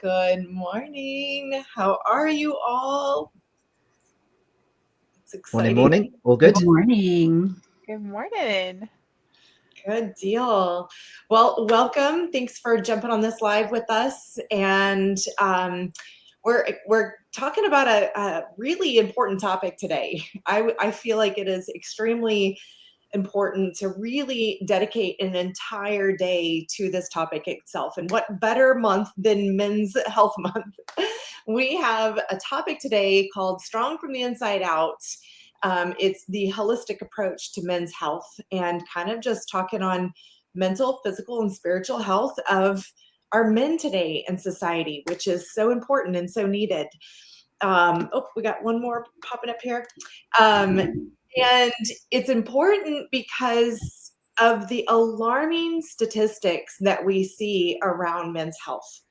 Good morning. How are you all? It's exciting. Morning. All good? Good morning. Good morning. Good deal. Well, welcome. Thanks for jumping on this live with us. And we're talking about a really important topic today. I feel like it is extremely important to really dedicate an entire day to this topic itself. And what better month than Men's Health Month? We have a topic today called Strong from the Inside Out. It's the holistic approach to men's health, and kind of just talking on mental, physical, and spiritual health of our men today in society, which is so important and so needed. We got one more popping up here. And it's important because of the alarming statistics that we see around men's health.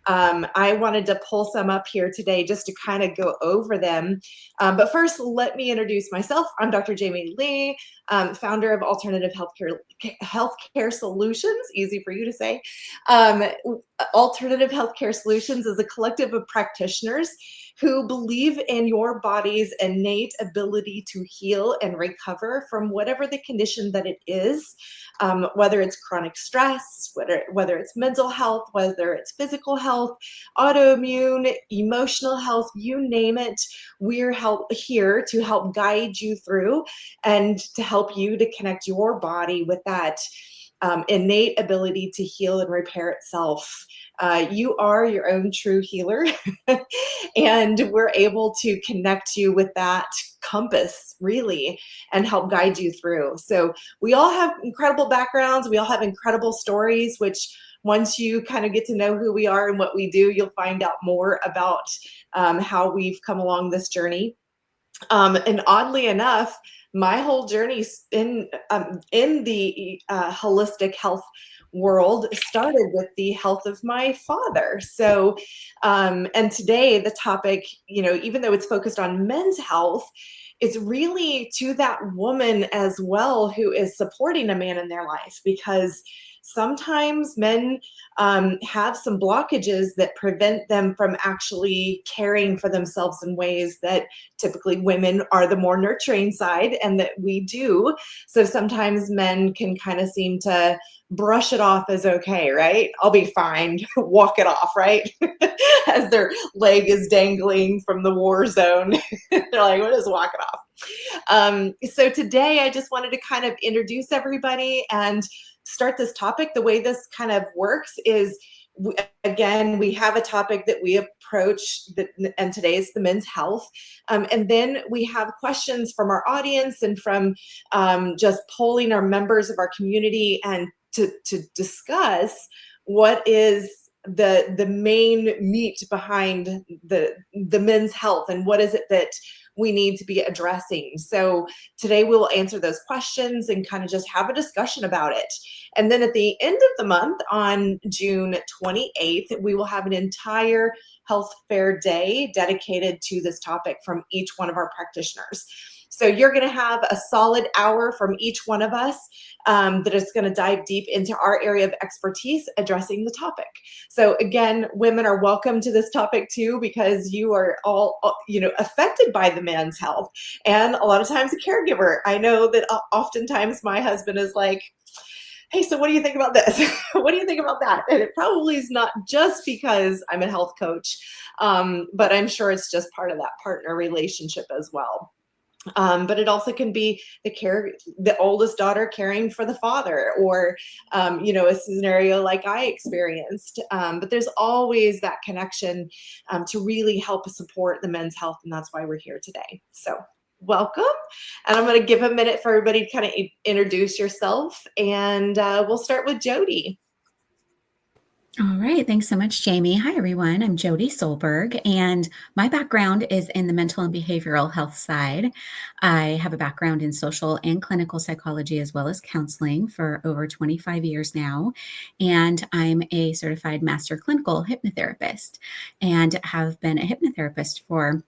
I wanted to pull some up here today just to kind of go over them. But first, let me introduce myself. I'm Dr. Jamie Lee, founder of Alternative Healthcare Solutions, easy for you to say. Alternative Healthcare Solutions is a collective of practitioners who believe in your body's innate ability to heal and recover from whatever the condition that it is, whether it's chronic stress, whether it's mental health, whether it's physical health, autoimmune, emotional health, you name it. We're here to help guide you through and to help you to connect your body with that innate ability to heal and repair itself. You are your own true healer, and we're able to connect you with that compass, really, and help guide you through. So we all have incredible backgrounds. We all have incredible stories, which once you kind of get to know who we are and what we do, you'll find out more about how we've come along this journey. And oddly enough, my whole journey in the holistic health world started with the health of my father. So, and today the topic, even though it's focused on men's health, it's really to that woman as well who is supporting a man in their life, because sometimes men have some blockages that prevent them from actually caring for themselves in ways that typically women are the more nurturing side and that we do. So sometimes men can kind of seem to brush it off as okay, right? I'll be fine, walk it off, right? As their leg is dangling from the war zone. They're like, we'll just walk it off. So today I just wanted to kind of introduce everybody and start this topic. The way this kind of works is, again, we have a topic that we approach, and today is the men's health. And then we have questions from our audience and from just polling our members of our community and to discuss what is the main meat behind the men's health and what is it that we need to be addressing. So today we will answer those questions and kind of just have a discussion about it. And then at the end of the month, on June 28th, we will have an entire health fair day dedicated to this topic from each one of our practitioners. So you're going to have a solid hour from each one of us that is going to dive deep into our area of expertise addressing the topic. So again, women are welcome to this topic too, because you are all, affected by the man's health, and a lot of times a caregiver. I know that oftentimes my husband is like, hey, so what do you think about this? What do you think about that? And it probably is not just because I'm a health coach, but I'm sure it's just part of that partner relationship as well. But it also can be the oldest daughter caring for the father, or, a scenario like I experienced. But there's always that connection to really help support the men's health. And that's why we're here today. So welcome. And I'm going to give a minute for everybody to kind of introduce yourself. And we'll start with Jody. All right. Thanks so much, Jamie. Hi, everyone. I'm Jody Solberg, and my background is in the mental and behavioral health side. I have a background in social and clinical psychology as well as counseling for over 25 years now, and I'm a certified master clinical hypnotherapist and have been a hypnotherapist for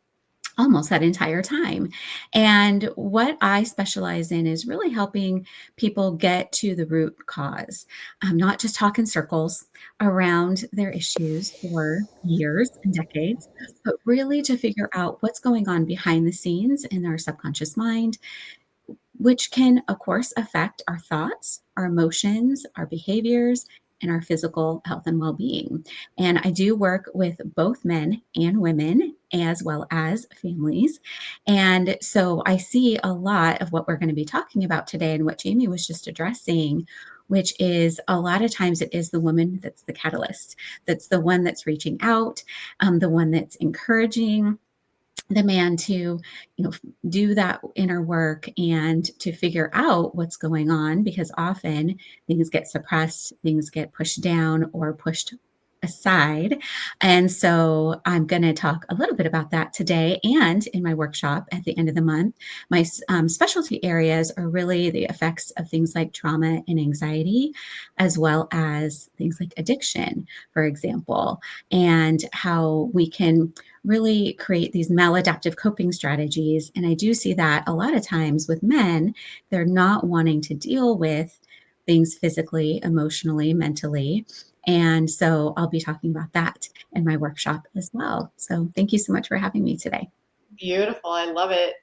almost that entire time. And what I specialize in is really helping people get to the root cause, not just talk in circles around their issues for years and decades, but really to figure out what's going on behind the scenes in our subconscious mind, which can, of course, affect our thoughts, our emotions, our behaviors, and our physical health and well being. And I do work with both men and women, as well as families. And so I see a lot of what we're going to be talking about today and what Jamie was just addressing, which is a lot of times it is the woman that's the catalyst, that's the one that's reaching out, the one that's encouraging the man to do that inner work and to figure out what's going on, because often things get suppressed, things get pushed down or pushed aside. And so I'm going to talk a little bit about that today. And in my workshop at the end of the month, my specialty areas are really the effects of things like trauma and anxiety, as well as things like addiction, for example, and how we can really create these maladaptive coping strategies. And I do see that a lot of times with men, they're not wanting to deal with things physically, emotionally, mentally. And so I'll be talking about that in my workshop as well. So thank you so much for having me today. Beautiful. I love it.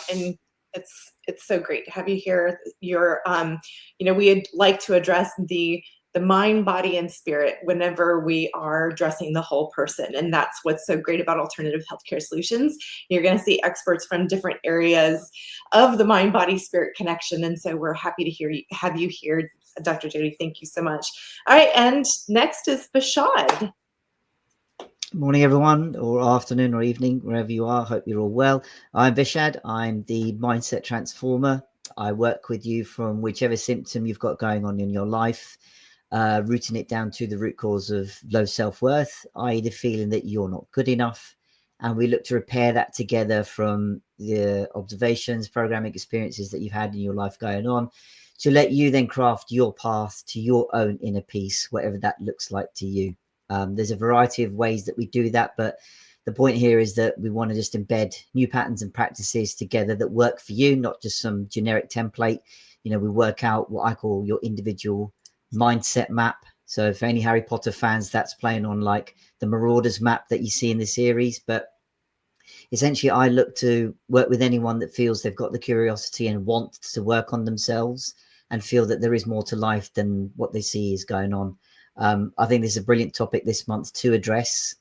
And it's so great to have you here. We'd like to address the mind, body, and spirit whenever we are addressing the whole person. And that's what's so great about alternative healthcare solutions. You're going to see experts from different areas of the mind, body, spirit connection. And so we're happy to have you here, Dr. Jody. Thank you so much. All right. And next is Bashad. Morning, everyone, or afternoon or evening, wherever you are. Hope you're all well. I'm Vishad. I'm the mindset transformer. I work with you from whichever symptom you've got going on in your life, rooting it down to the root cause of low self-worth, i.e. the feeling that you're not good enough. And we look to repair that together from the observations, programming experiences that you've had in your life going on, to let you then craft your path to your own inner peace, whatever that looks like to you. There's a variety of ways that we do that, but the point here is that we want to just embed new patterns and practices together that work for you, not just some generic template. We work out what I call your individual mindset map. So for any Harry Potter fans, that's playing on like the Marauders map that you see in the series. But essentially, I look to work with anyone that feels they've got the curiosity and want to work on themselves and feel that there is more to life than what they see is going on. I think this is a brilliant topic this month to address.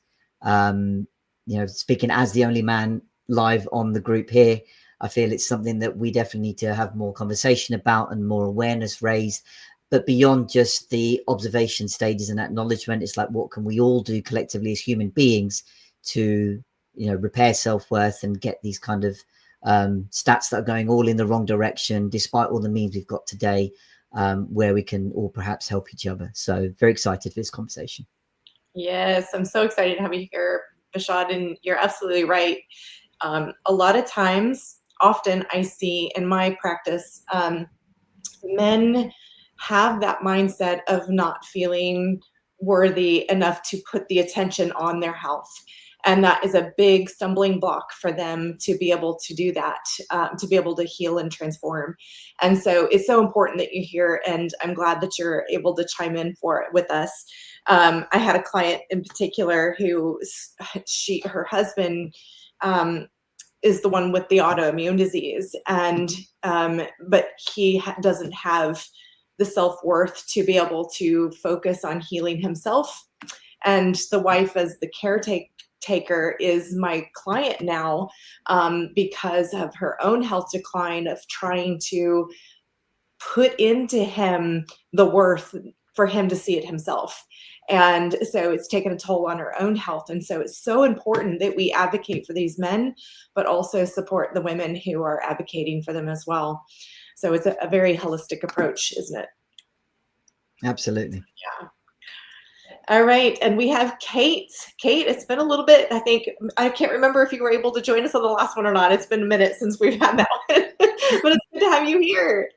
Speaking as the only man live on the group here, I feel it's something that we definitely need to have more conversation about and more awareness raised. But beyond just the observation stages and acknowledgement, it's like, what can we all do collectively as human beings to, repair self-worth and get these kind of stats that are going all in the wrong direction, despite all the means we've got today, where we can all perhaps help each other. So very excited for this conversation. Yes, I'm so excited to have you here, Bashad, and you're absolutely right. A lot of times, often I see in my practice, men have that mindset of not feeling worthy enough to put the attention on their health. And that is a big stumbling block for them to be able to do that, to be able to heal and transform. And so it's so important that you're here, and I'm glad that you're able to chime in for it with us. I had a client in particular who her husband is the one with the autoimmune disease, and but he doesn't have the self-worth to be able to focus on healing himself. And the wife, as the caretaker, is my client now, because of her own health decline, of trying to put into him the worth for him to see it himself. And so it's taken a toll on her own health. And so it's so important that we advocate for these men, but also support the women who are advocating for them as well. So it's a very holistic approach, isn't it? Absolutely. Yeah. All right. And we have Kate. Kate, it's been a little bit, I can't remember if you were able to join us on the last one or not. It's been a minute since we've had that one, but it's good to have you here.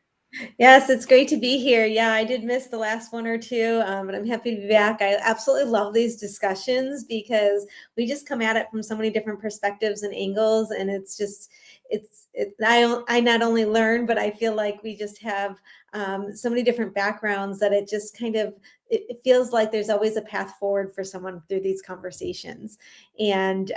Yes, it's great to be here. Yeah, I did miss the last one or two, but I'm happy to be back. I absolutely love these discussions because we just come at it from so many different perspectives and angles, and it's just I not only learn, but I feel like we just have so many different backgrounds that it just kind of it feels like there's always a path forward for someone through these conversations. And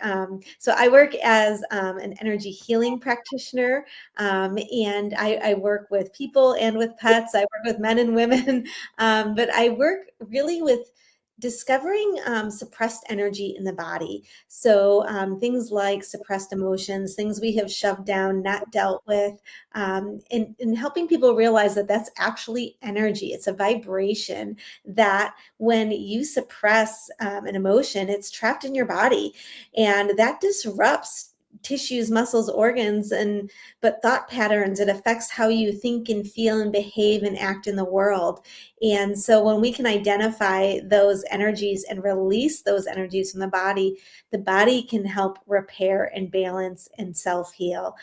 so I work as an energy healing practitioner, and I work with people and with pets. I work with men and women, but I work really with discovering suppressed energy in the body. So things like suppressed emotions, things we have shoved down, not dealt with, and helping people realize that that's actually energy. It's a vibration that when you suppress an emotion, it's trapped in your body, and that disrupts tissues, muscles, organs, and but thought patterns. It affects how you think and feel and behave and act in the world. And so when we can identify those energies and release those energies from the body can help repair and balance and self-heal.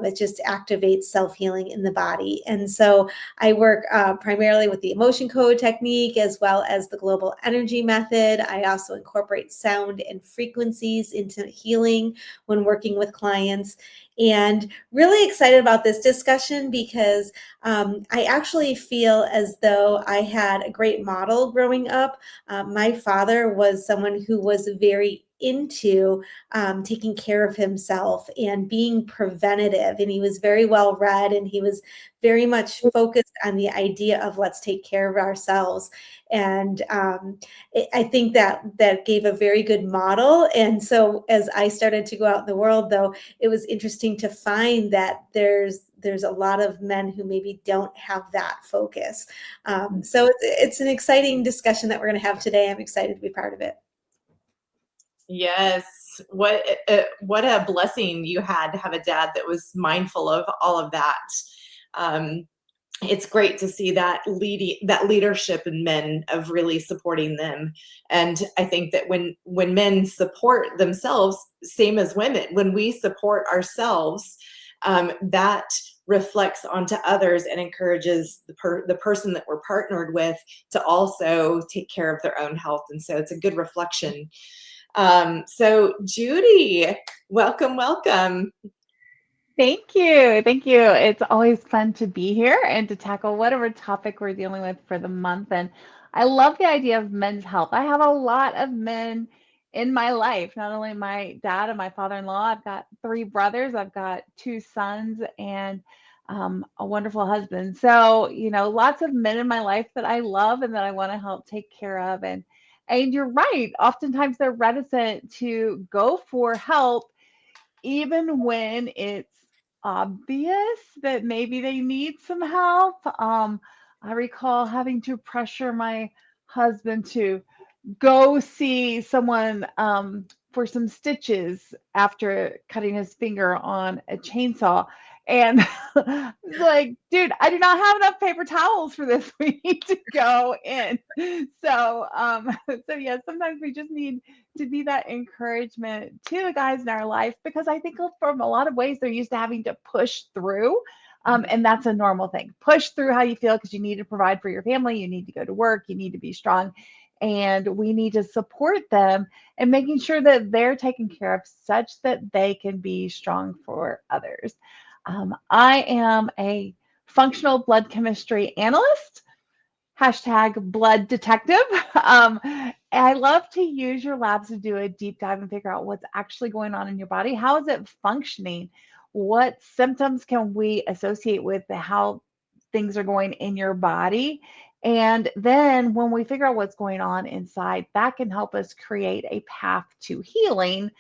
It just activates self-healing in the body. And so I work primarily with the emotion code technique as well as the global energy method. I also incorporate sound and frequencies into healing when working with clients. And really excited about this discussion because I actually feel as though I had a great model growing up. My father was someone who was very into taking care of himself and being preventative. And he was very well read, and he was very much focused on the idea of let's take care of ourselves. And I think that gave a very good model. And so as I started to go out in the world, though, it was interesting to find that there's a lot of men who maybe don't have that focus. So it's an exciting discussion that we're going to have today. I'm excited to be part of it. Yes. What a blessing you had to have a dad that was mindful of all of that. It's great to see that leadership in men of really supporting them. And I think that when men support themselves, same as women, when we support ourselves, that reflects onto others and encourages the person that we're partnered with to also take care of their own health. And so it's a good reflection. So Judy, welcome. Thank you. Thank you. It's always fun to be here and to tackle whatever topic we're dealing with for the month. And I love the idea of men's health. I have a lot of men in my life, not only my dad and my father-in-law. I've got 3 brothers, I've got 2 sons, and a wonderful husband. So, lots of men in my life that I love and that I want to help take care of. And you're right. Oftentimes they're reticent to go for help even when it's obvious that maybe they need some help. I recall having to pressure my husband to go see someone for some stitches after cutting his finger on a chainsaw. And it's like, dude, I do not have enough paper towels for this. We need to go in. So, so yeah, sometimes we just need to be that encouragement to the guys in our life because I think from a lot of ways they're used to having to push through. And that's a normal thing. Push through how you feel because you need to provide for your family. You need to go to work. You need to be strong. And we need to support them and making sure that they're taken care of such that they can be strong for others. I am a functional blood chemistry analyst, hashtag blood detective. I love to use your labs to do a deep dive and figure out what's actually going on in your body. How is it functioning? What symptoms can we associate with how things are going in your body? And then when we figure out what's going on inside, that can help us create a path to healing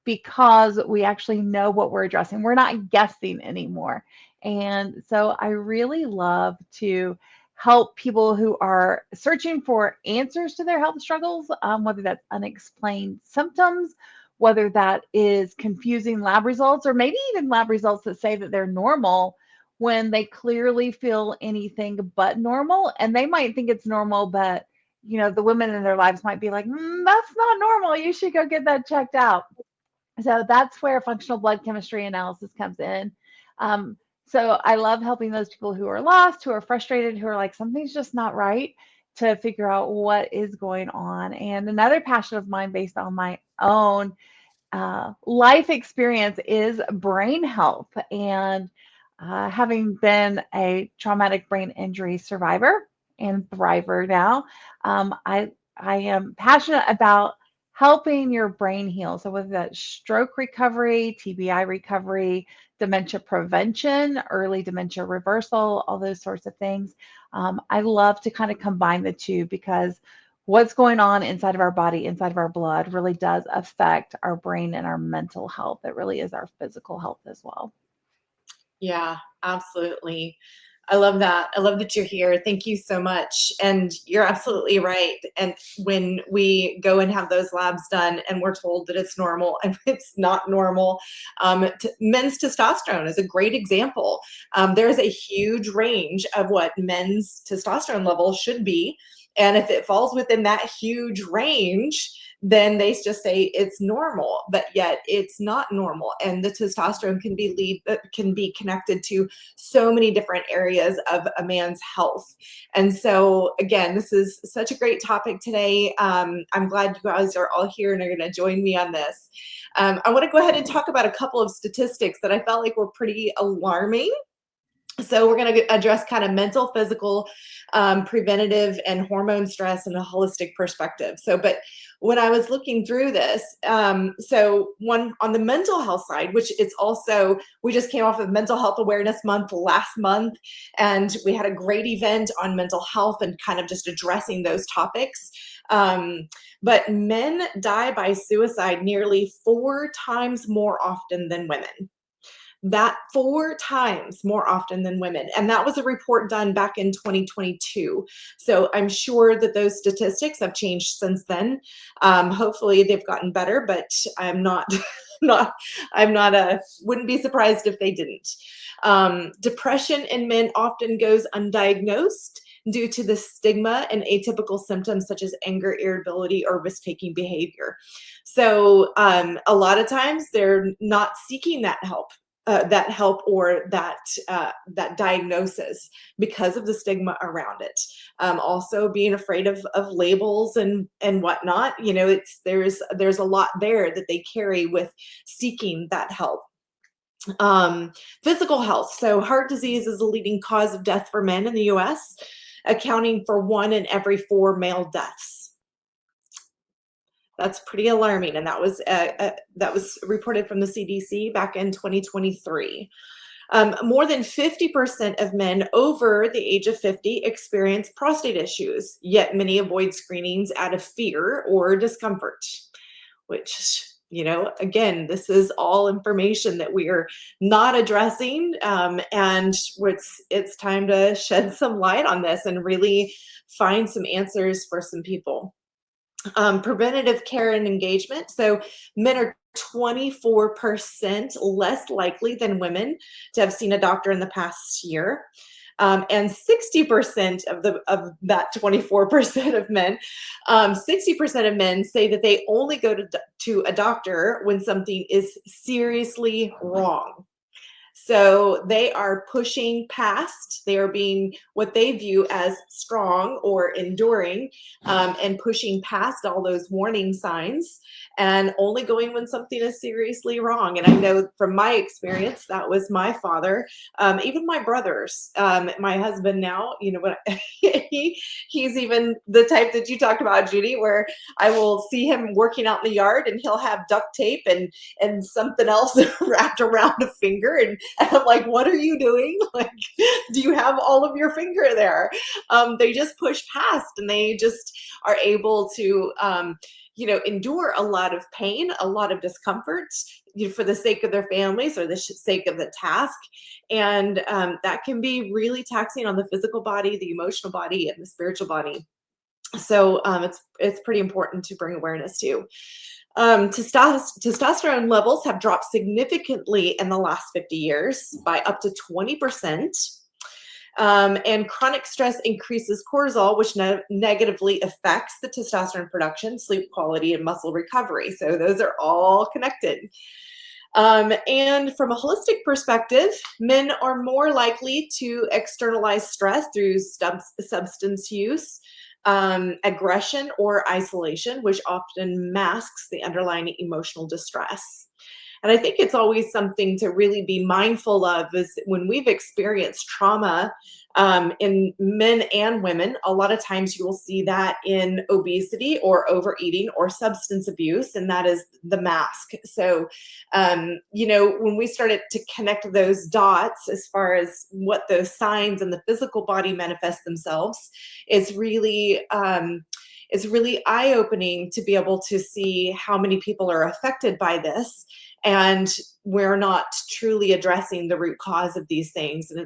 because we actually know what we're addressing. We're not guessing anymore. And so I really love to help people who are searching for answers to their health struggles, whether that's unexplained symptoms, whether that is confusing lab results, or maybe even lab results that say that they're normal when they clearly feel anything but normal. And they might think it's normal, but the women in their lives might be like, that's not normal. You should go get that checked out. So that's where functional blood chemistry analysis comes in. So I love helping those people who are lost, who are frustrated, who are like, something's just not right, to figure out what is going on. And another passion of mine, based on my own life experience, is brain health. And having been a traumatic brain injury survivor and thriver now, I am passionate about helping your brain heal. So whether that's stroke recovery, TBI recovery, dementia prevention, early dementia reversal, all those sorts of things. I love to kind of combine the two, because what's going on inside of our body, inside of our blood, really does affect our brain and our mental health. It really is our physical health as well. Yeah, absolutely. I love that. I love that you're here. Thank you so much. And you're absolutely right. And when we go and have those labs done and we're told that it's normal and it's not normal, men's testosterone is a great example. There's a huge range of what men's testosterone level should be. And if it falls within that huge range, then they just say it's normal, but yet it's not normal. And the testosterone can be connected to so many different areas of a man's health. And so again, this is such a great topic today. I'm glad you guys are all here and are going to join me on this. I want to go ahead and talk about a couple of statistics that I felt like were pretty alarming. So we're going to address kind of mental, physical, preventative, and hormone stress in a holistic perspective. But when I was looking through this, so one on the mental health side, which it's also, we just came off of Mental Health Awareness Month last month, and we had a great event on mental health and kind of just addressing those topics. But men die by suicide nearly 4 times more often than women. That 4 times more often than women. And that was a report done back in 2022. So I'm sure that those statistics have changed since then. Hopefully they've gotten better, but I'm not, wouldn't be surprised if they didn't. Depression in men often goes undiagnosed due to the stigma and atypical symptoms such as anger, irritability, or risk-taking behavior. So a lot of times they're not seeking that help. Or that diagnosis because of the stigma around it. Also being afraid of labels and whatnot. You know, there's a lot there that they carry with seeking that help. Physical health. So heart disease is a leading cause of death for men in the US, accounting for 1 in every 4 male deaths. That's pretty alarming, and that was reported from the CDC back in 2023. More than 50% of men over the age of 50 experience prostate issues, yet many avoid screenings out of fear or discomfort, which, you know, again, this is all information that we are not addressing, and it's time to shed some light on this and really find some answers for some people. Preventative care and engagement. So men are 24% less likely than women to have seen a doctor in the past year. And 60% of that 24% of men, 60% of men say that they only go to a doctor when something is seriously wrong. So they are pushing past, they are being what they view as strong or enduring, and pushing past all those warning signs and only going when something is seriously wrong. And I know from my experience, that was my father, even my brothers, my husband now, you know, what he's even the type that you talked about, Judy, where I will see him working out in the yard and he'll have duct tape and something else wrapped around a finger. And I'm like, what are you doing? Like, do you have all of your finger there? They just push past and they just are able to, you know, endure a lot of pain, a lot of discomfort, you know, for the sake of their families or the sake of the task. And that can be really taxing on the physical body, the emotional body, and the spiritual body. So it's pretty important to bring awareness to. Testosterone levels have dropped significantly in the last 50 years by up to 20%. And chronic stress increases cortisol, which negatively affects the testosterone production, sleep quality, and muscle recovery. So those are all connected. And from a holistic perspective, men are more likely to externalize stress through substance use, aggression, or isolation, which often masks the underlying emotional distress. And I think it's always something to really be mindful of is when we've experienced trauma in men and women, a lot of times you will see that in obesity or overeating or substance abuse, and that is the mask. So, when we started to connect those dots as far as what those signs in the physical body manifest themselves, it's really eye-opening to be able to see how many people are affected by this, and we're not truly addressing the root cause of these things. And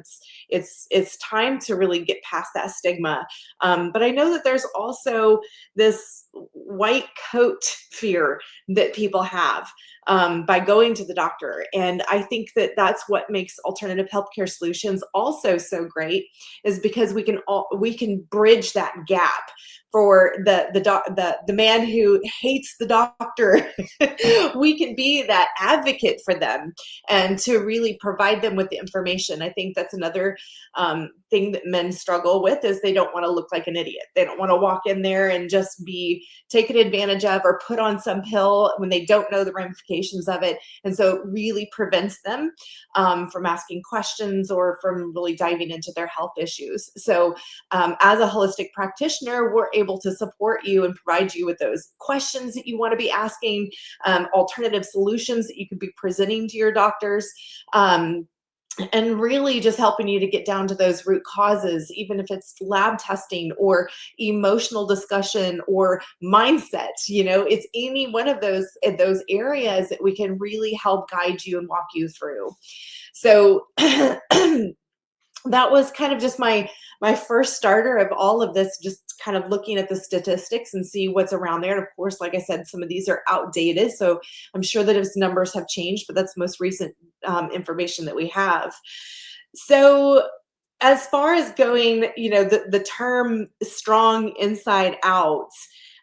it's time to really get past that stigma. But I know that there's also this white coat fear that people have by going to the doctor. And I think that that's what makes alternative healthcare solutions also so great, is because we can bridge that gap for the man who hates the doctor. We can be that advocate for them and to really provide them with the information. I think that's another thing that men struggle with, is they don't want to look like an idiot. They don't want to walk in there and just be taken advantage of or put on some pill when they don't know the ramifications of it. And so it really prevents them from asking questions or from really diving into their health issues. So as a holistic practitioner, we're able to support you and provide you with those questions that you want to be asking, alternative solutions that you could be presenting to your doctors, and really just helping you to get down to those root causes, even if it's lab testing or emotional discussion or mindset. It's any one of those areas that we can really help guide you and walk you through. So that was kind of just my first starter of all of this, just kind of looking at the statistics and see what's around there. And of course, like I said, some of these are outdated, so I'm sure that its numbers have changed, but that's the most recent information that we have. So as far as going, the term strong inside out,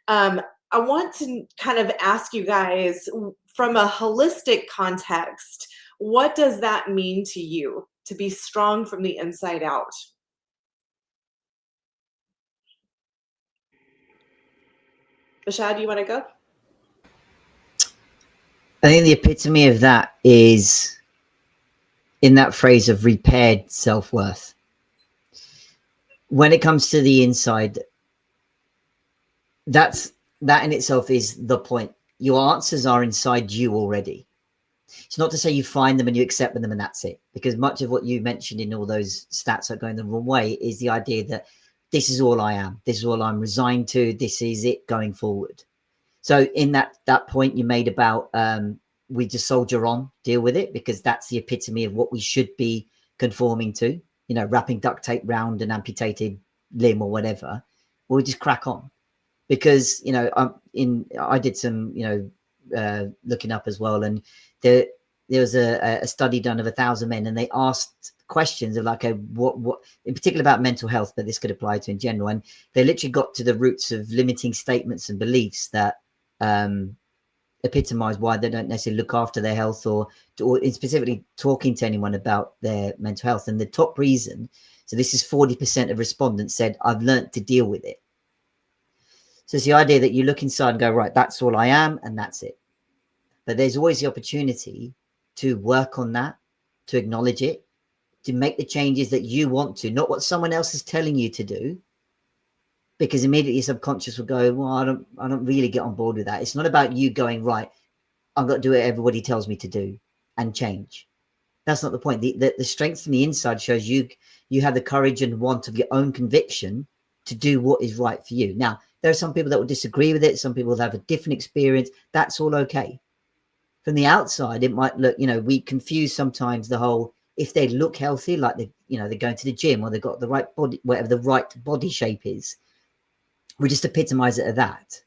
I want to kind of ask you guys, from a holistic context, what does that mean to you, to be strong from the inside out? Bashad, do you want to go? I think the epitome of that is in that phrase of repaired self-worth. When it comes to the inside, that in itself is the point. Your answers are inside you already. It's not to say you find them and you accept them and that's it, because much of what you mentioned in all those stats are going the wrong way is the idea that this is all I am, this is all I'm resigned to, this is it going forward. So in that point you made about we just soldier on, deal with it, because that's the epitome of what we should be conforming to, wrapping duct tape round an amputated limb or whatever. We'll just crack on, because I did some looking up as well, and there was a study done of 1,000 men, and they asked questions of like, what in particular about mental health, but this could apply to in general, and they literally got to the roots of limiting statements and beliefs that epitomize why they don't necessarily look after their health or specifically talking to anyone about their mental health. And the top reason, so this is 40% of respondents said, I've learned to deal with it. So it's the idea that you look inside and go, right, that's all I am and that's it. But there's always the opportunity to work on that, to acknowledge it, to make the changes that you want to, not what someone else is telling you to do. Because immediately your subconscious will go, well, I don't really get on board with that. It's not about you going, right, I've got to do what everybody tells me to do and change. That's not the point. The strength from the inside shows you have the courage and want of your own conviction to do what is right for you. Now, there are some people that will disagree with it. Some people will have a different experience. That's all okay. From the outside, it might look, we confuse sometimes the whole, if they look healthy, like they're going to the gym or they've got the right body, whatever the right body shape is, we just epitomize it at that.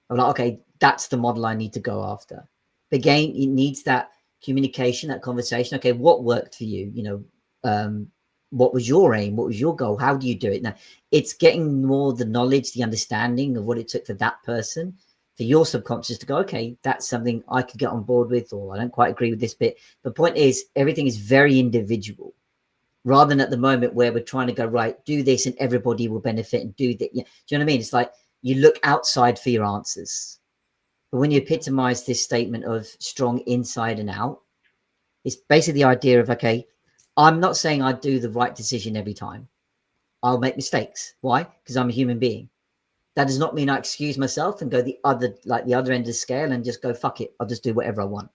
I'm like, okay, that's the model I need to go after. But again, it needs that communication, that conversation. Okay, what worked for you? What was your aim? What was your goal? How do you do it? Now, it's getting more the knowledge, the understanding of what it took for that person for your subconscious to go, okay, that's something I could get on board with, or I don't quite agree with this bit. The point is, everything is very individual, rather than at the moment where we're trying to go, right, do this and everybody will benefit and do that. Yeah. Do you know what I mean? It's like you look outside for your answers. But when you epitomize this statement of strong inside and out, it's basically the idea of, okay, I'm not saying I do the right decision every time. I'll make mistakes. Why? Because I'm a human being. That does not mean I excuse myself and go the other end of the scale and just go, fuck it, I'll just do whatever I want.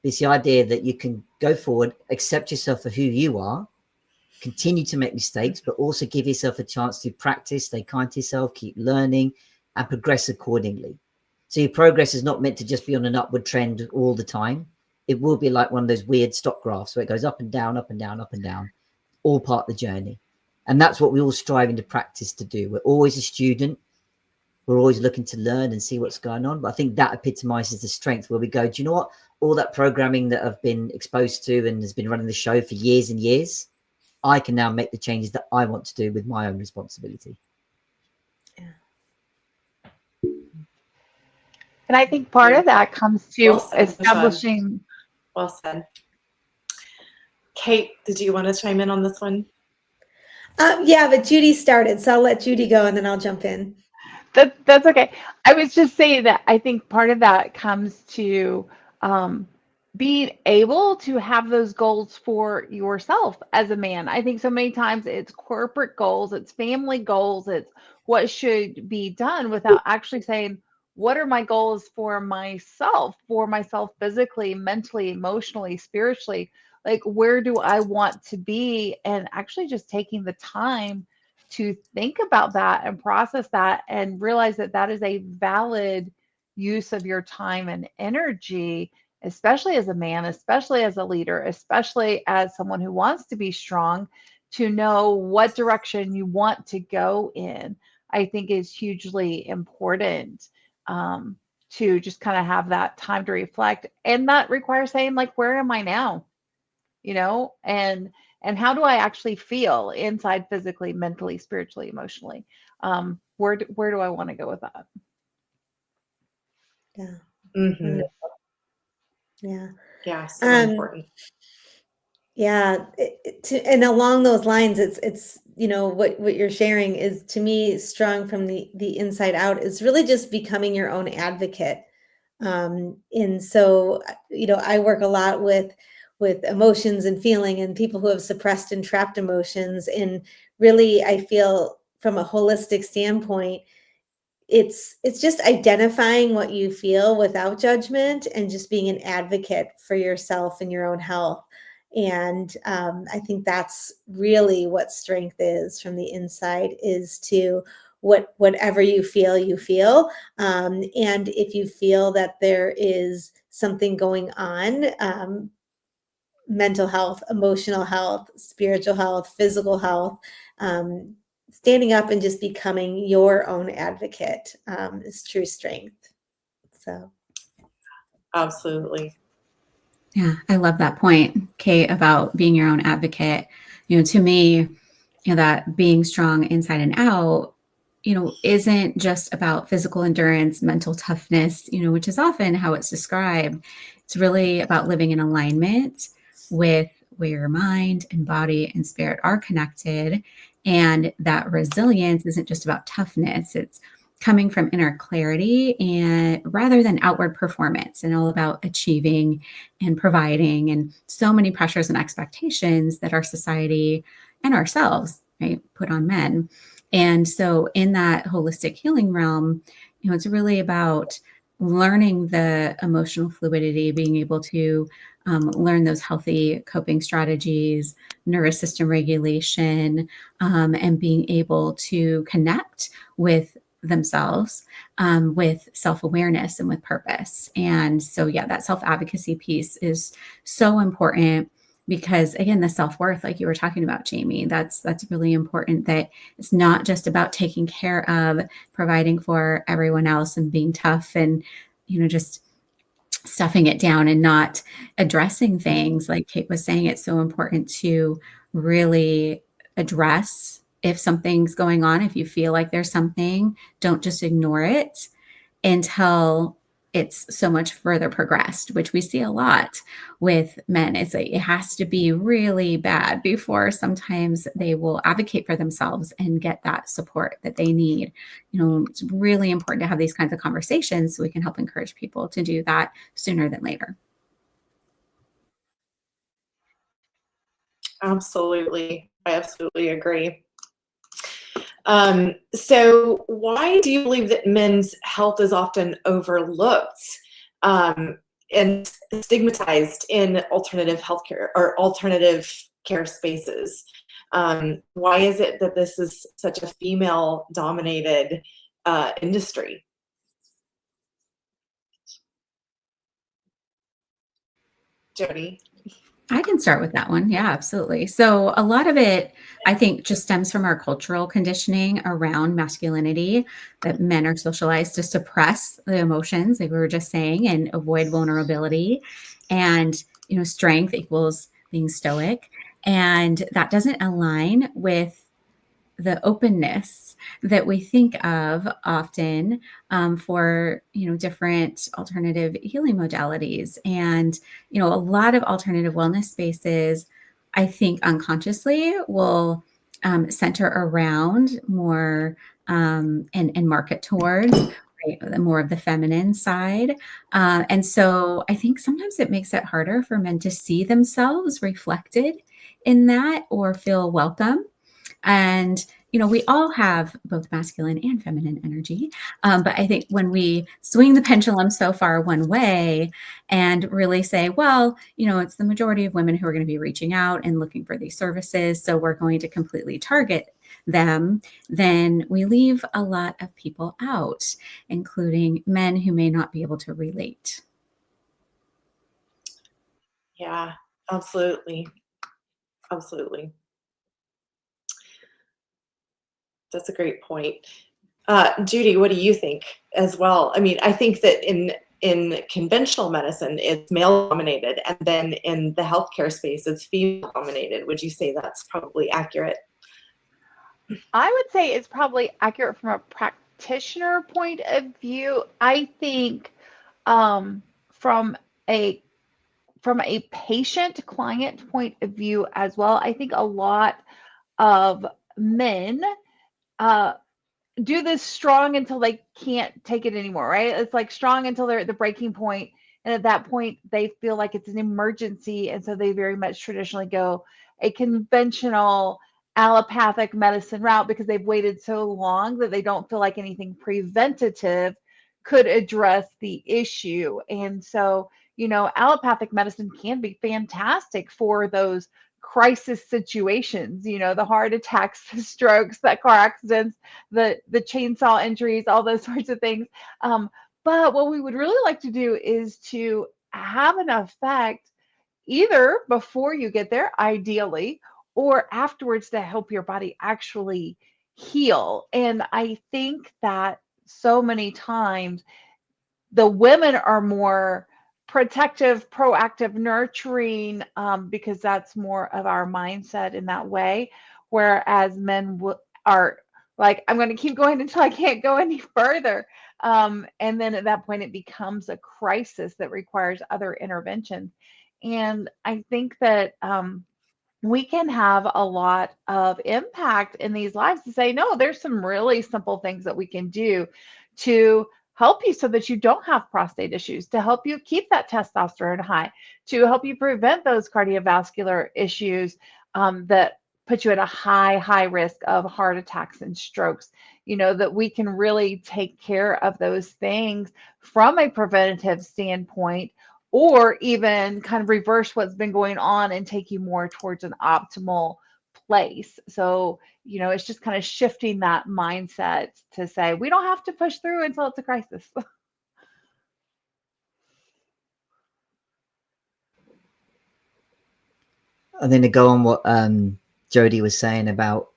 It's the idea that you can go forward, accept yourself for who you are, continue to make mistakes, but also give yourself a chance to practice, stay kind to yourself, keep learning, and progress accordingly. So your progress is not meant to just be on an upward trend all the time. It will be like one of those weird stock graphs where it goes up and down, up and down, up and down, all part of the journey. And that's what we're all striving to practice to do. We're always a student. We're always looking to learn and see what's going on. But I think that epitomizes the strength where we go, do you know what? All that programming that I've been exposed to and has been running the show for years and years, I can now make the changes that I want to do with my own responsibility. And I think part of that comes to Well said, establishing. Well said. Kate, did you want to chime in on this one? Yeah, but Judy started, so I'll let Judy go and then I'll jump in. That's okay. I was just saying that I think part of that comes to being able to have those goals for yourself as a man. I think so many times it's corporate goals, it's family goals, it's what should be done without actually saying, what are my goals for myself physically, mentally, emotionally, spiritually? Like, where do I want to be? And actually just taking the time to think about that and process that and realize that that is a valid use of your time and energy, especially as a man, especially as a leader, especially as someone who wants to be strong, to know what direction you want to go in, I think is hugely important, to just kind of have that time to reflect. And that requires saying, like, where am I now? And how do I actually feel inside, physically, mentally, spiritually, emotionally? Where do I want to go with that? Yeah. Mm-hmm. Yeah. Yeah, so important. Yeah, and along those lines, it's what you're sharing is, to me, strong from the inside out is really just becoming your own advocate. And so, I work a lot with emotions and feeling and people who have suppressed and trapped emotions. And really, I feel from a holistic standpoint, it's just identifying what you feel without judgment and just being an advocate for yourself and your own health. And I think that's really what strength is from the inside, is to whatever you feel. And if you feel that there is something going on, mental health, emotional health, spiritual health, physical health, standing up and just becoming your own advocate is true strength. So, Absolutely. Yeah, I love that point, Kate, about being your own advocate. To me, that being strong inside and out, isn't just about physical endurance, mental toughness, which is often how it's described. It's really about living in alignment with where your mind and body and spirit are connected. And that resilience isn't just about toughness. It's coming from inner clarity and rather than outward performance, and all about achieving and providing, and so many pressures and expectations that our society and ourselves, right, put on men. And so in that holistic healing realm, it's really about learning the emotional fluidity, being able to learn those healthy coping strategies, nervous system regulation, and being able to connect with themselves, with self-awareness and with purpose. And so, yeah, that self-advocacy piece is so important, because again, the self-worth, like you were talking about, Jamie, that's really important, that it's not just about taking care of, providing for everyone else and being tough and, just stuffing it down and not addressing things. Like Kate was saying, it's so important to really address if something's going on. If you feel like there's something, don't just ignore it. until it's so much further progressed, which we see a lot with men. It's like it has to be really bad before sometimes they will advocate for themselves and get that support that they need. It's really important to have these kinds of conversations so we can help encourage people to do that sooner than later. Absolutely. I absolutely agree. So why do you believe that men's health is often overlooked and stigmatized in alternative healthcare or alternative care spaces? Why is it that this is such a female-dominated industry? Jody? I can start with that one. Yeah, absolutely. So a lot of it, I think, just stems from our cultural conditioning around masculinity, that men are socialized to suppress the emotions, like we were just saying, and avoid vulnerability. And, strength equals being stoic. And that doesn't align with the openness that we think of often for different alternative healing modalities. And a lot of alternative wellness spaces, I think unconsciously, will center around more and market towards more of the feminine side. And so I think sometimes it makes it harder for men to see themselves reflected in that or feel welcome. And, we all have both masculine and feminine energy. But I think when we swing the pendulum so far one way and really say, well, it's the majority of women who are going to be reaching out and looking for these services, so we're going to completely target them, then we leave a lot of people out, including men who may not be able to relate. Yeah, absolutely. Absolutely. That's a great point. Judy, what do you think as well? I mean, I think that in conventional medicine, it's male dominated, and then in the healthcare space, it's female dominated. Would you say that's probably accurate? I would say it's probably accurate from a practitioner point of view. I think from a patient client point of view as well, I think a lot of men do this strong until they can't take it anymore, right? It's like strong until they're at the breaking point, and at that point they feel like it's an emergency, and so they very much traditionally go a conventional allopathic medicine route because they've waited so long that they don't feel like anything preventative could address the issue. And so, allopathic medicine can be fantastic for those crisis situations, the heart attacks, the strokes, the car accidents, the chainsaw injuries, all those sorts of things. But what we would really like to do is to have an effect either before you get there, ideally, or afterwards to help your body actually heal. And I think that so many times the women are more protective, proactive, nurturing, because that's more of our mindset in that way. Whereas men are like, I'm going to keep going until I can't go any further. And then at that point, it becomes a crisis that requires other interventions. And I think that we can have a lot of impact in these lives to say, no, there's some really simple things that we can do to help you so that you don't have prostate issues, to help you keep that testosterone high, to help you prevent those cardiovascular issues that put you at a high risk of heart attacks and strokes. That we can really take care of those things from a preventative standpoint, or even kind of reverse what's been going on and take you more towards an optimal place. So, it's just kind of shifting that mindset to say we don't have to push through until it's a crisis. And then to go on what Jody was saying about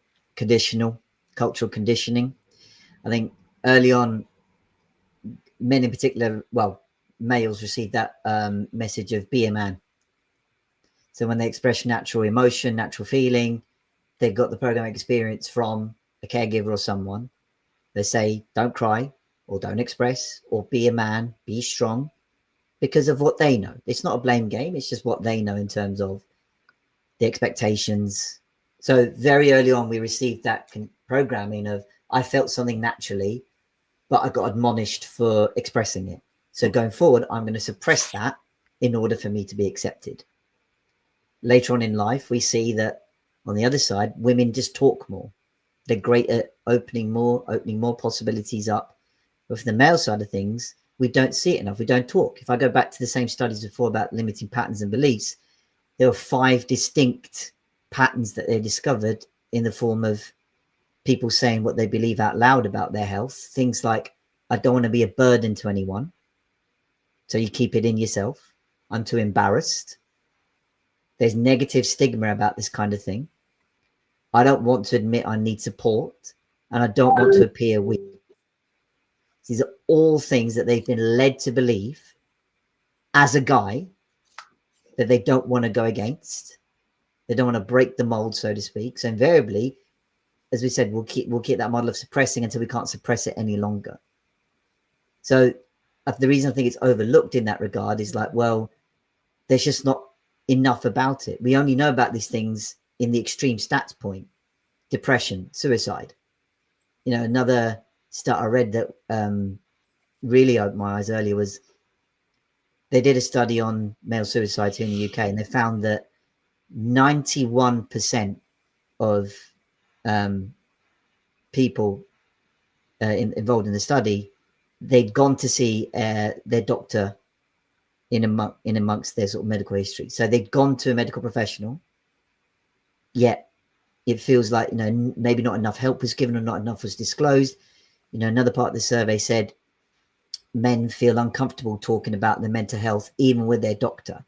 cultural conditioning, I think early on, men in particular, well, males receive that message of be a man. So when they express natural emotion, natural feeling, they've got the program experience from a caregiver or someone. They say, don't cry, or don't express, or be a man, be strong, because of what they know. It's not a blame game. It's just what they know in terms of the expectations. So very early on, we received that programming of, I felt something naturally, but I got admonished for expressing it. So going forward, I'm going to suppress that in order for me to be accepted. Later on in life, we see that on the other side, women just talk more. They're great at opening more possibilities up. But for the male side of things, we don't see it enough. We don't talk. If I go back to the same studies before about limiting patterns and beliefs, there were 5 distinct patterns that they discovered in the form of people saying what they believe out loud about their health. Things like, I don't want to be a burden to anyone. So you keep it in yourself. I'm too embarrassed. There's negative stigma about this kind of thing. I don't want to admit I need support, and I don't want to appear weak. These are all things that they've been led to believe as a guy that they don't want to go against. They don't want to break the mold, so to speak. So invariably, as we said, we'll keep that model of suppressing until we can't suppress it any longer. So the reason I think it's overlooked in that regard is like, well, there's just not enough about it. We only know about these things in the extreme stats point: depression, suicide. You know, another stat I read that really opened my eyes earlier was they did a study on male suicides here in the UK, and they found that 91% of people involved in the study, they'd gone to see their doctor in amongst their sort of medical history. So they'd gone to a medical professional, yet it feels like, you know, maybe not enough help was given or not enough was disclosed. You know, another part of the survey said men feel uncomfortable talking about their mental health, even with their doctor.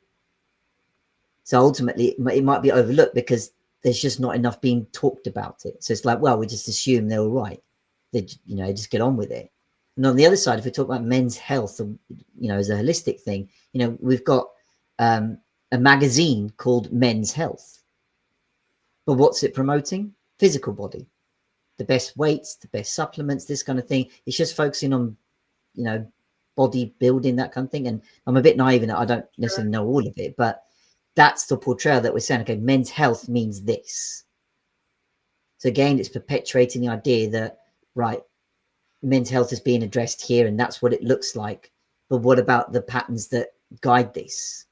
So ultimately, it might be overlooked because there's just not enough being talked about it. So it's like, well, we just assume they're all right. They, you know, just get on with it. And on the other side, if we talk about men's health, you know, as a holistic thing, you know, we've got a magazine called Men's Health. But what's it promoting? Physical body, the best weights, the best supplements, this kind of thing. It's just focusing on, you know, body building, that kind of thing. And I'm a bit naive in that I don't necessarily know all of it, but that's the portrayal that we're saying, okay, men's health means this. So again, it's perpetuating the idea that, right, men's health is being addressed here and that's what it looks like. But what about the patterns that guide this?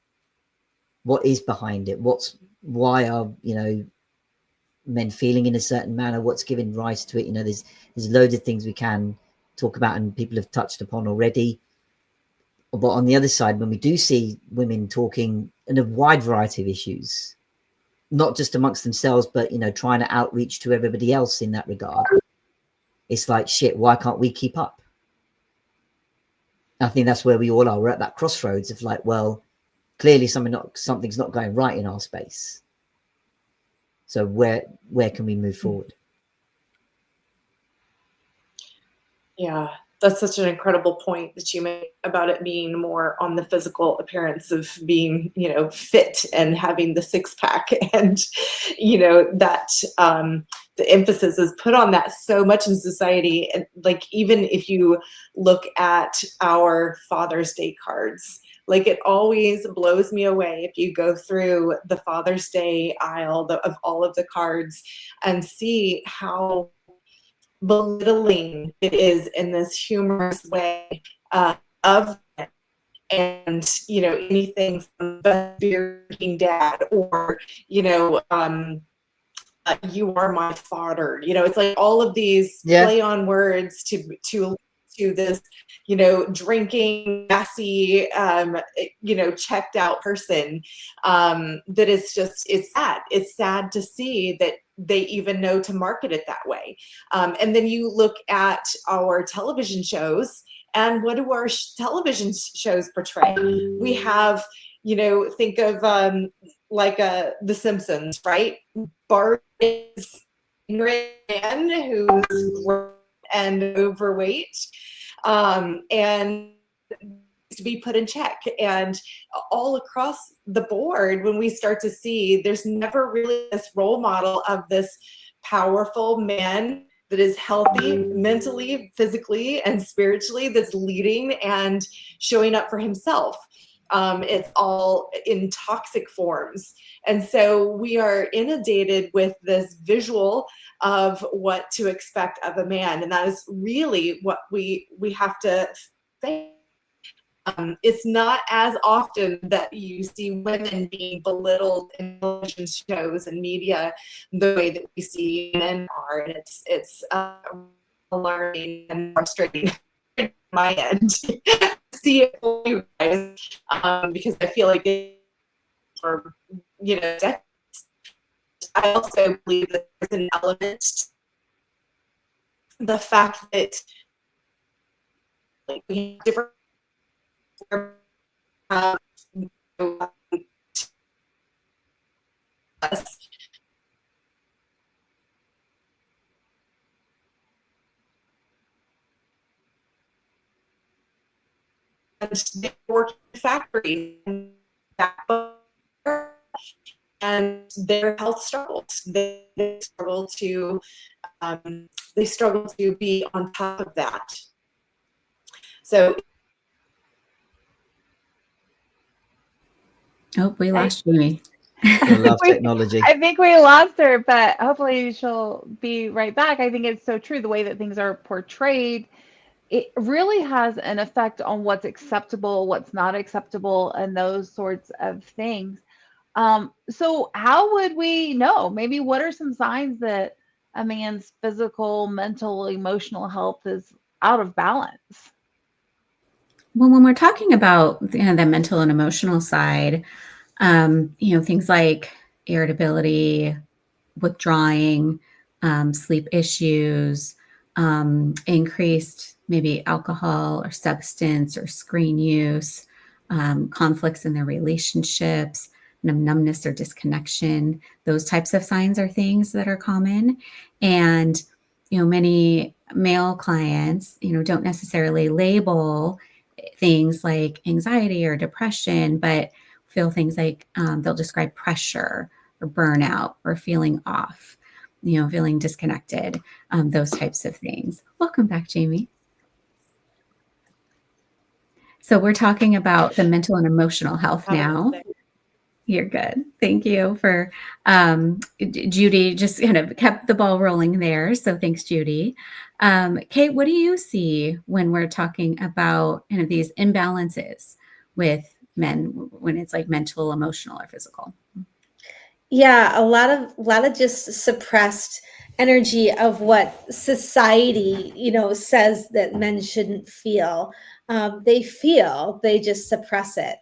What is behind it? Why are, you know, men feeling in a certain manner? What's giving rise to it? You know, there's loads of things we can talk about and people have touched upon already. But on the other side, when we do see women talking in a wide variety of issues, not just amongst themselves, but, you know, trying to outreach to everybody else in that regard, it's like, shit, why can't we keep up? I think that's where we all are. We're at that crossroads of like, well, clearly something's not going right in our space. So where can we move forward? Yeah, that's such an incredible point that you made about it being more on the physical appearance of being, you know, fit and having the six pack, and, you know, that the emphasis is put on that so much in society. And like, even if you look at our Father's Day cards, like, it always blows me away if you go through the Father's Day aisle of all of the cards and see how belittling it is in this humorous way of it. And, you know, anything from the being dad, or, you know, you are my father, you know, it's like all of these play on words to this, you know, drinking, messy, you know, checked out person, that is just, it's sad to see that they even know to market it that way. And then you look at our television shows, and what do our television shows portray? We have, you know, think of like The Simpsons, right? Bart is a man who's grown and overweight, and to be put in check. And all across the board, when we start to see, there's never really this role model of this powerful man that is healthy mentally, physically, and spiritually, that's leading and showing up for himself. It's all in toxic forms. And so we are inundated with this visual of what to expect of a man. And that is really what we have to face. It's not as often that you see women being belittled in television shows and media the way that we see men are, and it's alarming and frustrating on my end to see it for you guys, because I feel like for decades. I also believe that there's an element to the fact that like we have different us. And they work in factories and their health struggles. They struggle to be on top of that. So Oh, we lost Jamie. I love technology. I think we lost her, but hopefully she'll be right back. I think it's so true. The way that things are portrayed, it really has an effect on what's acceptable, what's not acceptable, and those sorts of things. So how would we know? Maybe what are some signs that a man's physical, mental, emotional health is out of balance? Well, when we're talking about the mental and emotional side, things like irritability, withdrawing, sleep issues, increased maybe alcohol or substance or screen use, conflicts in their relationships, numbness or disconnection. Those types of signs are things that are common. And, many male clients, don't necessarily label things like anxiety or depression, but feel things like they'll describe pressure or burnout or feeling off, feeling disconnected, those types of things. Welcome back, Jamie. So we're talking about the mental and emotional health now. You're good. Thank you for Judy just kind of kept the ball rolling there. So thanks, Judy. Kate, what do you see when we're talking about these imbalances with men when it's like mental, emotional, or physical? Yeah, a lot of just suppressed energy of what society, says that men shouldn't feel. They feel, they just suppress it,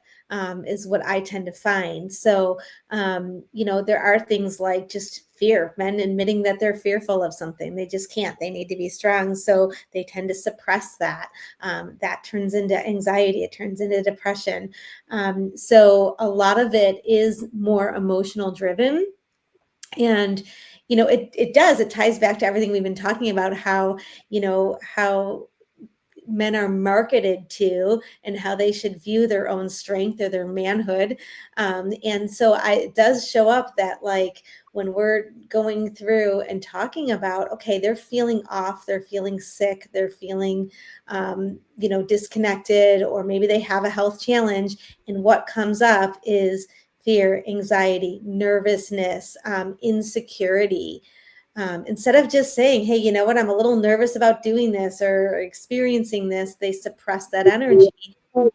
is what I tend to find. So, there are things like just fear, men admitting that they're fearful of something. They just can't. They need to be strong. So they tend to suppress that. That turns into anxiety. It turns into depression. So a lot of it is more emotional driven. And it ties back to everything we've been talking about, how men are marketed to and how they should view their own strength or their manhood. And so it does show up that, like, when we're going through and talking about, okay, they're feeling off, they're feeling sick, they're feeling, disconnected, or maybe they have a health challenge. And what comes up is fear, anxiety, nervousness, insecurity. Instead of just saying, hey, you know what, I'm a little nervous about doing this or experiencing this, they suppress that energy.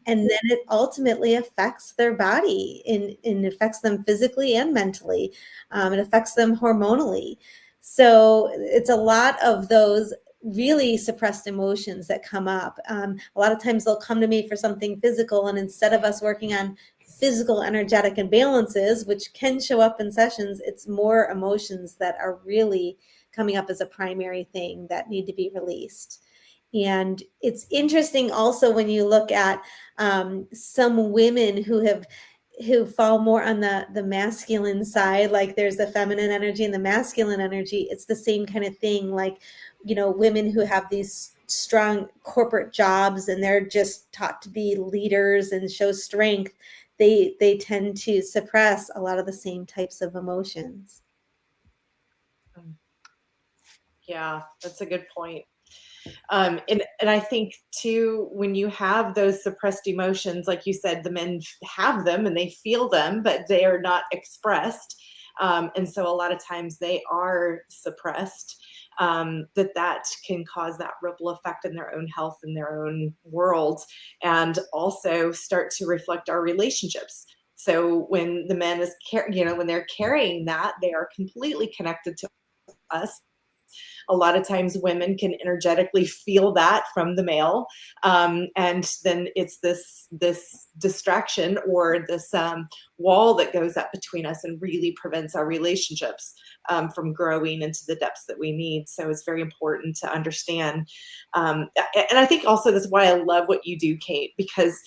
And then it ultimately affects their body and affects them physically and mentally. It affects them hormonally. So it's a lot of those really suppressed emotions that come up. A lot of times they'll come to me for something physical, and instead of us working on physical energetic imbalances, which can show up in sessions, it's more emotions that are really coming up as a primary thing that need to be released. And it's interesting also when you look at some women who fall more on the masculine side, like there's the feminine energy and the masculine energy. It's the same kind of thing, like, women who have these strong corporate jobs and they're just taught to be leaders and show strength. They tend to suppress a lot of the same types of emotions. Yeah, that's a good point. And I think too, when you have those suppressed emotions, like you said, the men have them and they feel them, but they are not expressed. And so a lot of times they are suppressed. That can cause that ripple effect in their own health and their own world, and also start to reflect our relationships. So when the man is, when they're carrying that, they are completely connected to us. A lot of times women can energetically feel that from the male, and then it's this distraction or this wall that goes up between us and really prevents our relationships from growing into the depths that we need. So it's very important to understand, and I think also that's why I love what you do, Kate, because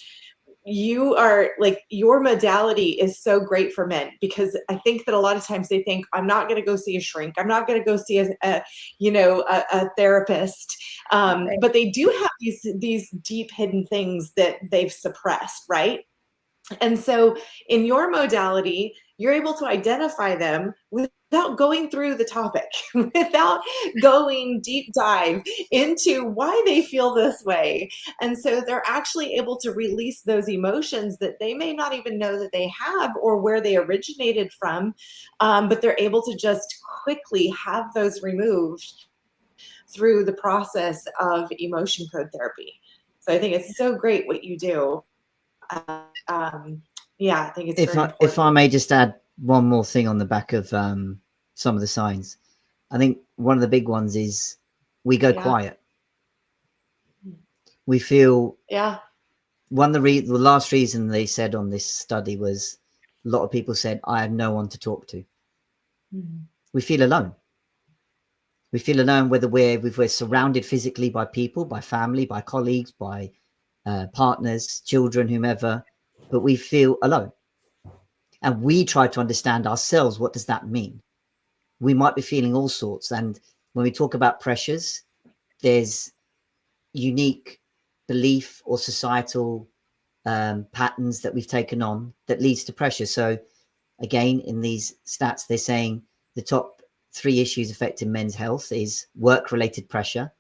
you are like, your modality is so great for men, because I think that a lot of times they think, I'm not going to go see a shrink, I'm not going to go see a therapist, Right. but they do have these deep hidden things that they've suppressed, right? And so in your modality, you're able to identify them without going through the topic, without going deep dive into why they feel this way. And so they're actually able to release those emotions that they may not even know that they have or where they originated from, but they're able to just quickly have those removed through the process of emotion code therapy. So I think it's so great what you do. Yeah, I think it's very important. If I may just add one more thing on the back of some of the signs, I think one of the big ones is we go quiet. We feel, one of the last reason they said on this study was a lot of people said, I have no one to talk to. We feel alone. We feel alone, whether we're surrounded physically by people, by family, by colleagues, by partners, children, whomever, but we feel alone. And we try to understand ourselves. What does that mean? We might be feeling all sorts. And when we talk about pressures, there's unique belief or societal patterns that we've taken on that leads to pressure. So again, in these stats, they're saying the top 3 issues affecting men's health is work-related pressure,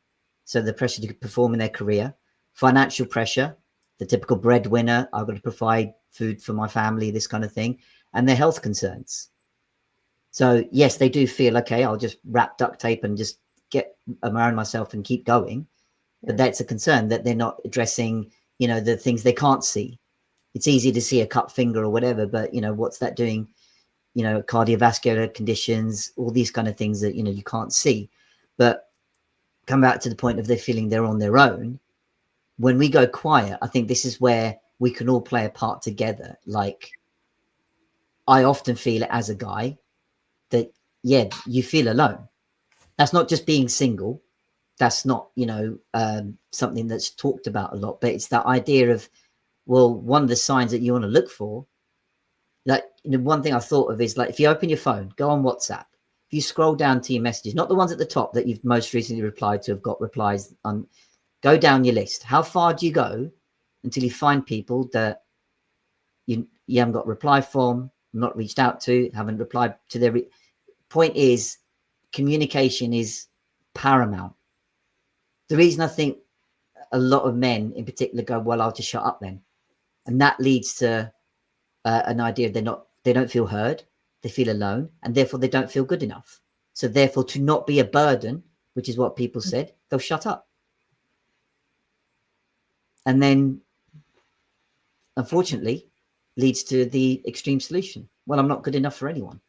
so the pressure to perform in their career; financial pressure, the typical breadwinner, I've got to provide food for my family, this kind of thing; and their health concerns. So yes, they do feel, okay, I'll just wrap duct tape and just get around myself and keep going. But that's a concern, that they're not addressing, the things they can't see. It's easy to see a cut finger or whatever, but what's that doing? Cardiovascular conditions, all these kind of things that you can't see. But come back to the point of they're feeling they're on their own. When we go quiet, I think this is where we can all play a part together. Like, I often feel it as a guy that, you feel alone. That's not just being single. That's not, something that's talked about a lot, but it's that idea of, well, one of the signs that you want to look for, like, one thing I thought of is, like, if you open your phone, go on WhatsApp, if you scroll down to your messages, not the ones at the top that you've most recently replied to, have got replies on, go down your list. How far do you go until you find people that you haven't got a reply from, not reached out to, haven't replied to their point is, communication is paramount. The reason I think a lot of men in particular go, well, I'll just shut up then. And that leads to an idea they don't feel heard, they feel alone, and therefore they don't feel good enough. So therefore, to not be a burden, which is what people said, they'll shut up. And then, unfortunately, leads to the extreme solution. Well, I'm not good enough for anyone.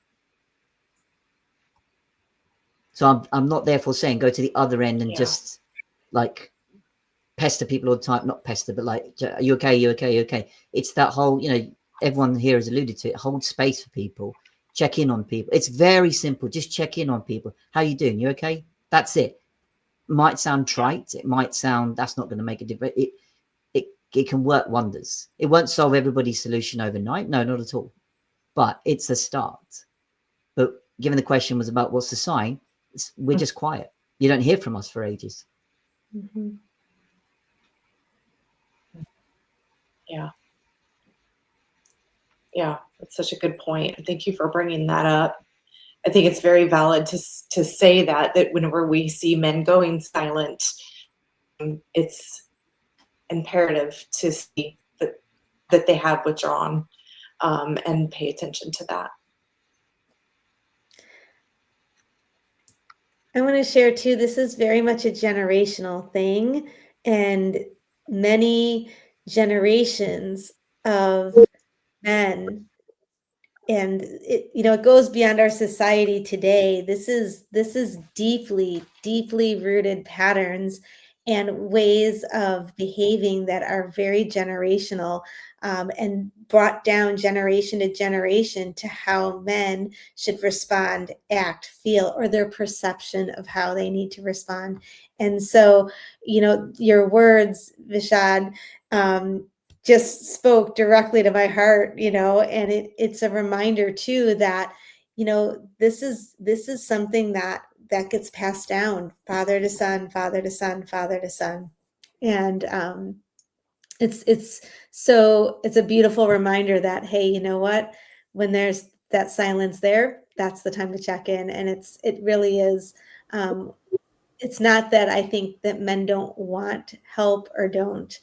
So I'm not therefore saying go to the other end and just like pester people all the time. Not pester, but like, are you okay? You okay? You okay? It's that whole, everyone here has alluded to it. Hold space for people. Check in on people. It's very simple. Just check in on people. How you doing? You okay? That's it. Might sound trite. It might sound, that's not going to make a difference. It can work wonders. It won't solve everybody's solution overnight. No, not at all. But it's a start. But given the question was about what's the sign, we're just quiet. You don't hear from us for ages. Mm-hmm. Yeah, that's such a good point. Thank you for bringing that up. I think it's very valid to say that whenever we see men going silent, it's imperative to see that they have withdrawn, and pay attention to that. I want to share too, this is very much a generational thing, and many generations of men, and it goes beyond our society today. This is deeply rooted patterns and ways of behaving that are very generational, and brought down generation to generation to how men should respond, act, feel, or their perception of how they need to respond. And so, your words, Vishad, just spoke directly to my heart, and it's a reminder too that, this is something that gets passed down, father to son, father to son, father to son. And it's a beautiful reminder that, hey, you know what, when there's that silence there, that's the time to check in. And it really is, it's not that I think that men don't want help or don't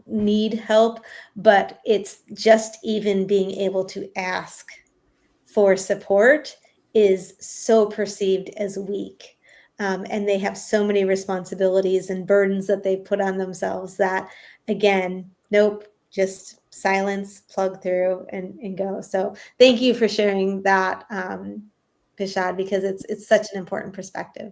need help, but it's just even being able to ask for support is so perceived as weak. And they have so many responsibilities and burdens that they've put on themselves that, again, nope, just silence, plug through, and go. So thank you for sharing that, Bishad, because it's such an important perspective.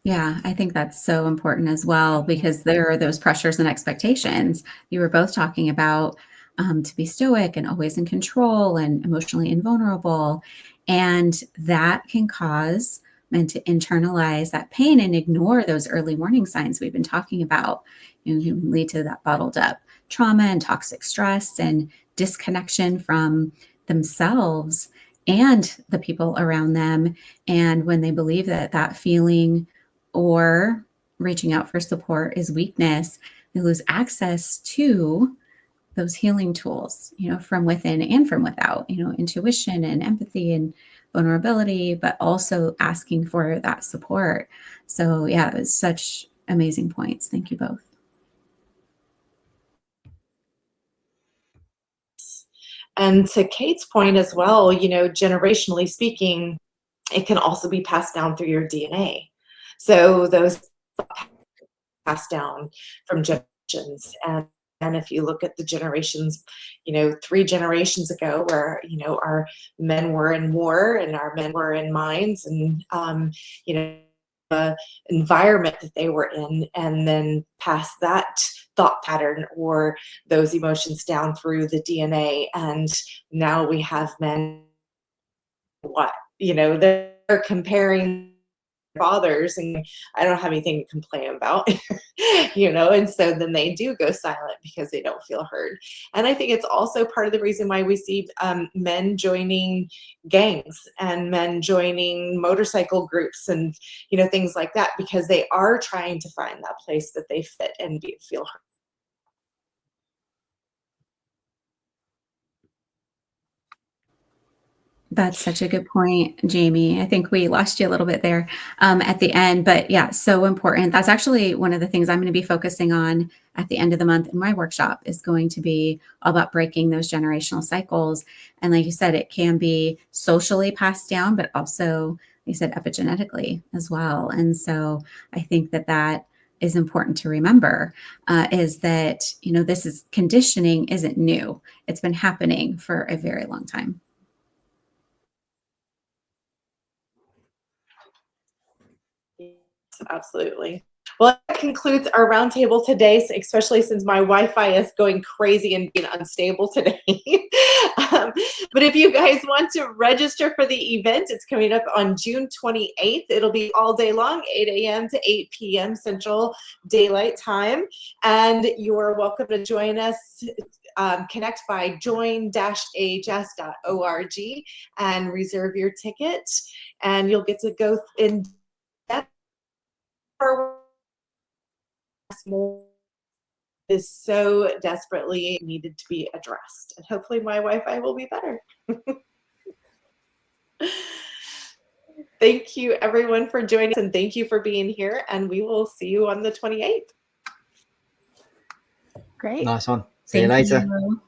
Yeah, I think that's so important as well, because there are those pressures and expectations you were both talking about, to be stoic and always in control and emotionally invulnerable. And that can cause men to internalize that pain and ignore those early warning signs we've been talking about. It can lead to that bottled up trauma and toxic stress and disconnection from themselves and the people around them. And when they believe that feeling or reaching out for support is weakness, they lose access to those healing tools, from within and from without, intuition and empathy and vulnerability, but also asking for that support. So yeah, it was such amazing points. Thank you both. And to Kate's point as well, generationally speaking, it can also be passed down through your DNA. So those passed down from generations. And if you look at the generations, 3 generations ago, where, our men were in war and our men were in mines, and, the environment that they were in, and then pass that thought pattern or those emotions down through the DNA. And now we have men, they're comparing fathers, and I don't have anything to complain about, and so then they do go silent because they don't feel heard. And I think it's also part of the reason why we see men joining gangs and men joining motorcycle groups and things like that, because they are trying to find that place that they fit and feel heard. That's such a good point, Jamie. I think we lost you a little bit there at the end, but yeah, so important. That's actually one of the things I'm going to be focusing on at the end of the month in my workshop, is going to be all about breaking those generational cycles. And like you said, it can be socially passed down, but also, like you said, epigenetically as well. And so I think that is important to remember, is that, this is conditioning isn't new. It's been happening for a very long time. Absolutely. Well, that concludes our roundtable today, especially since my Wi-Fi is going crazy and being unstable today. But if you guys want to register for the event, it's coming up on June 28th. It'll be all day long, 8 a.m. to 8 p.m. Central Daylight Time. And you are welcome to join us. Connect by join-ahs.org and reserve your ticket. And you'll get to go in depth is so desperately needed to be addressed, and hopefully my Wi-Fi will be better. Thank you, everyone, for joining us, and thank you for being here. And we will see you on the 28th. Great. Nice one. See you Thank later. you.